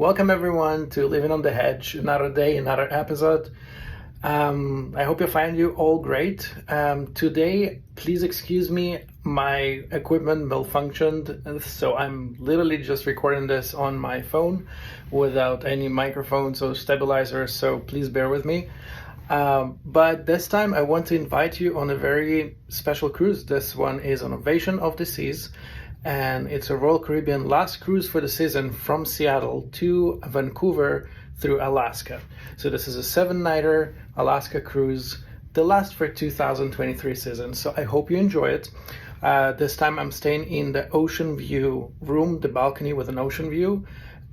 Welcome everyone to Living on the Hedge, another day, another episode. I hope you find you all great. Today, please excuse me, my equipment malfunctioned, so I'm literally just recording this on my phone without any microphones or stabilizers, so please bear with me. But this time I want to invite you on a very special cruise. This one is on Ovation of the Seas, and it's a Royal Caribbean last cruise for the season from Seattle to Vancouver through Alaska. So this is a 7-nighter Alaska cruise, the last for 2023 season. So I hope you enjoy it. This time I'm staying in the ocean view room, the balcony with an ocean view.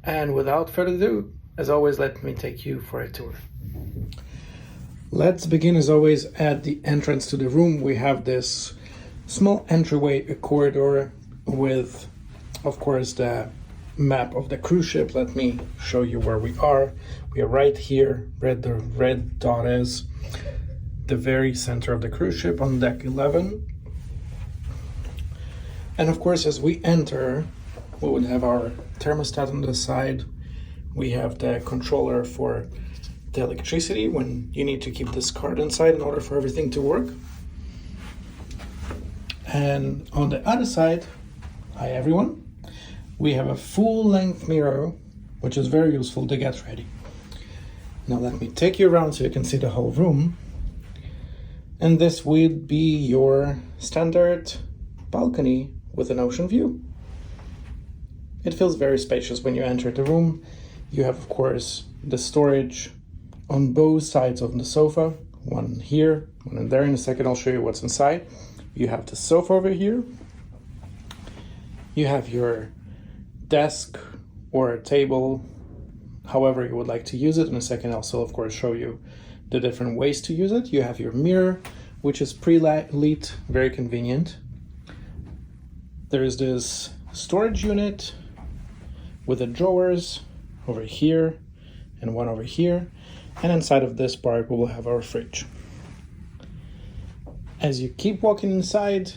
And without further ado, as always, let me take you for a tour. Let's begin as always at the entrance to the room. We have this small entryway, a corridor with, of course, the map of the cruise ship. Let me show you where we are. We are right here, where the red dot is, the very center of the cruise ship on deck 11. And of course, as we enter, we would have our thermostat on the side. We have the controller for the electricity when you need to keep this card inside in order for everything to work. And on the other side, hi everyone, we have a full-length mirror, which is very useful to get ready. Now let me take you around so you can see the whole room. And this would be your standard balcony with an ocean view. It feels very spacious when you enter the room. You have, of course, the storage on both sides of the sofa, one here, one in there. In a second, I'll show you what's inside. You have the sofa over here. You have your desk or a table, however you would like to use it. In a second, I'll also, of course, show you the different ways to use it. You have your mirror, which is pre-lit, very convenient. There is this storage unit with the drawers over here and one over here. And inside of this part, we will have our fridge. As you keep walking inside,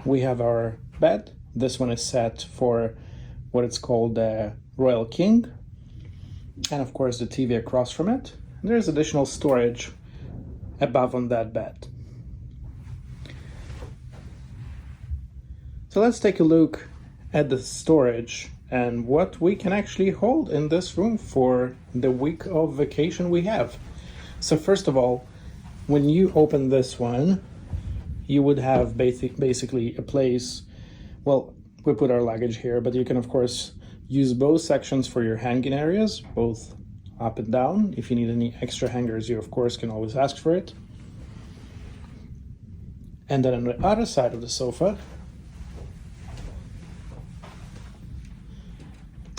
we have our bed. This one is set for what it's called the Royal King. And of course the TV across from it. There's additional storage above on that bed. So let's take a look at the storage and what we can actually hold in this room for the week of vacation we have. So first of all, when you open this one, you would have basically a place. Well, we put our luggage here, but you can of course use both sections for your hanging areas, both up and down. If you need any extra hangers, you of course can always ask for it. And then on the other side of the sofa,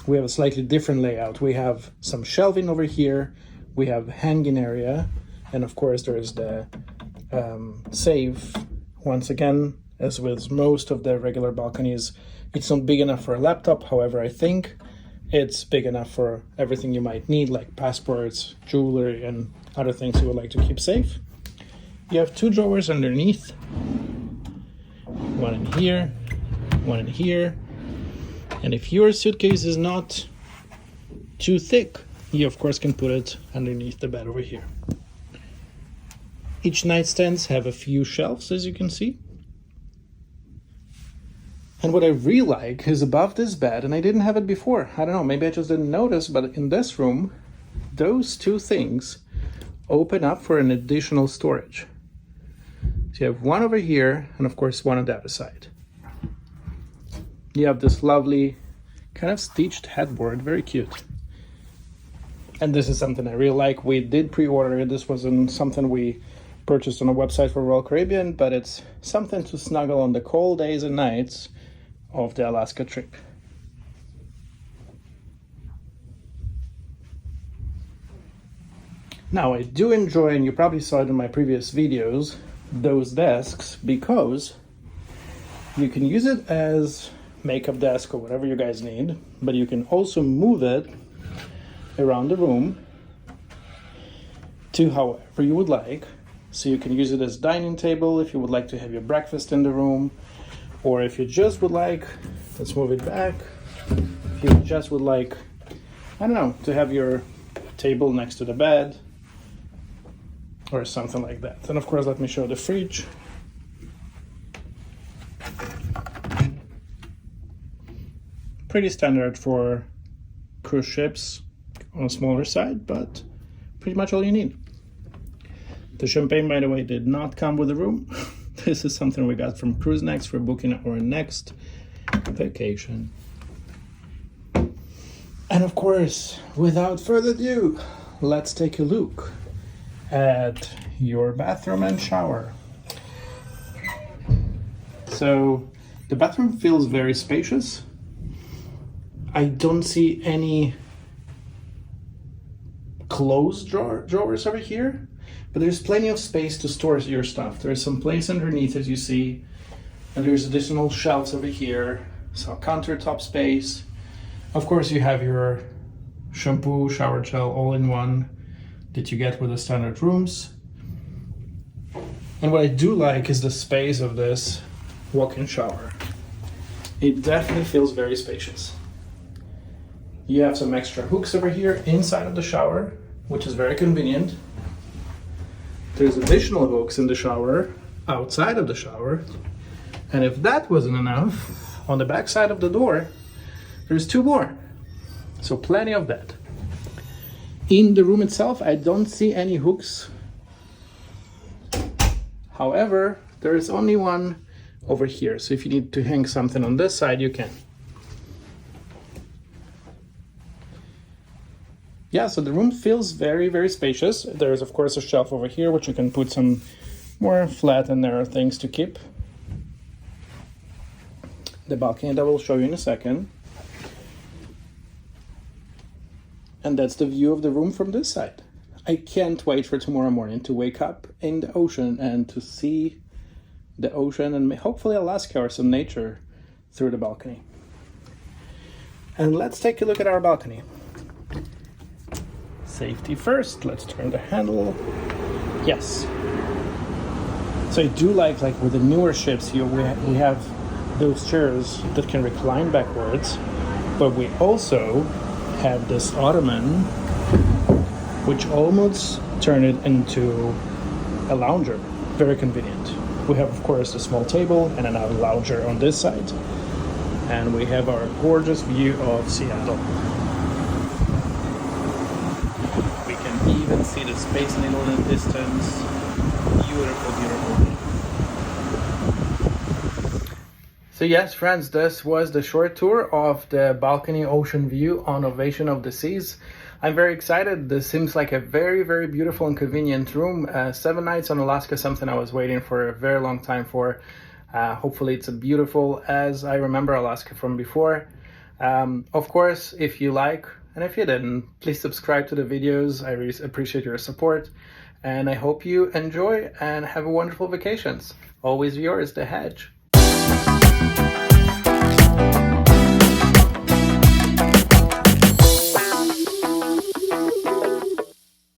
we have a slightly different layout. We have some shelving over here, we have hanging area, and of course there is the safe. Once again, as with most of the regular balconies, it's not big enough for a laptop. However, I think it's big enough for everything you might need, like passports, jewelry, and other things you would like to keep safe. You have 2 drawers underneath, one in here, one in here. And if your suitcase is not too thick, you of course can put it underneath the bed over here. Each nightstands have a few shelves, as you can see. And what I really like is above this bed, and I didn't have it before. I don't know, maybe I just didn't notice, but in this room, those 2 things open up for an additional storage. So you have one over here, and of course one on the other side. You have this lovely kind of stitched headboard, very cute. And this is something I really like. We did pre-order it. This wasn't something we purchased on a website for Royal Caribbean, but it's something to snuggle on the cold days and nights of the Alaska trip. Now, I do enjoy, and you probably saw it in my previous videos, those desks, because you can use it as makeup desk or whatever you guys need, but you can also move it around the room to however you would like. So you can use it as dining table if you would like to have your breakfast in the room, or if you just would like, let's move it back, if you just would like I don't know, to have your table next to the bed or something like that. And of course, let me show the fridge. Pretty standard for cruise ships, on a smaller side, but pretty much all you need. The champagne, by the way, did not come with the room. This is something we got from Cruise Next for booking our next vacation. And of course, without further ado, let's take a look at your bathroom and shower. So the bathroom feels very spacious. I don't see any closed drawers over here, but there's plenty of space to store your stuff. There's some place underneath, as you see, and there's additional shelves over here, so countertop space. Of course, you have your shampoo, shower gel, all in one that you get with the standard rooms. And what I do like is the space of this walk-in shower. It definitely feels very spacious. You have some extra hooks over here inside of the shower, which is very convenient. There's additional hooks in the shower, outside of the shower. And if that wasn't enough, on the back side of the door, there's two more. So plenty of that. In the room itself, I don't see any hooks. However, there is only one over here. So if you need to hang something on this side, you can. Yeah, so the room feels very, very spacious. There's, of course, a shelf over here, which you can put some more flat and narrow things to keep. The balcony that I will show you in a second. And that's the view of the room from this side. I can't wait for tomorrow morning to wake up in the ocean and to see the ocean and hopefully Alaska or some nature through the balcony. And let's take a look at our balcony. Safety first. Let's turn the handle. Yes. So I do like with the newer ships here, we have those chairs that can recline backwards, but we also have this ottoman, which almost turn it into a lounger. Very convenient. We have, of course, a small table and another lounger on this side, and we have our gorgeous view of Seattle. Even see the Space Needle in the distance. Beautiful, beautiful view. So yes, friends, this was the short tour of the balcony ocean view on Ovation of the Seas. I'm very excited. This seems like a very, very beautiful and convenient room. 7 nights on Alaska, something I was waiting for a very long time for. Hopefully it's as beautiful as I remember Alaska from before. Of course, if you like, and if you didn't, please subscribe to the videos. I really appreciate your support. And I hope you enjoy and have a wonderful vacations. Always yours, The Hedge.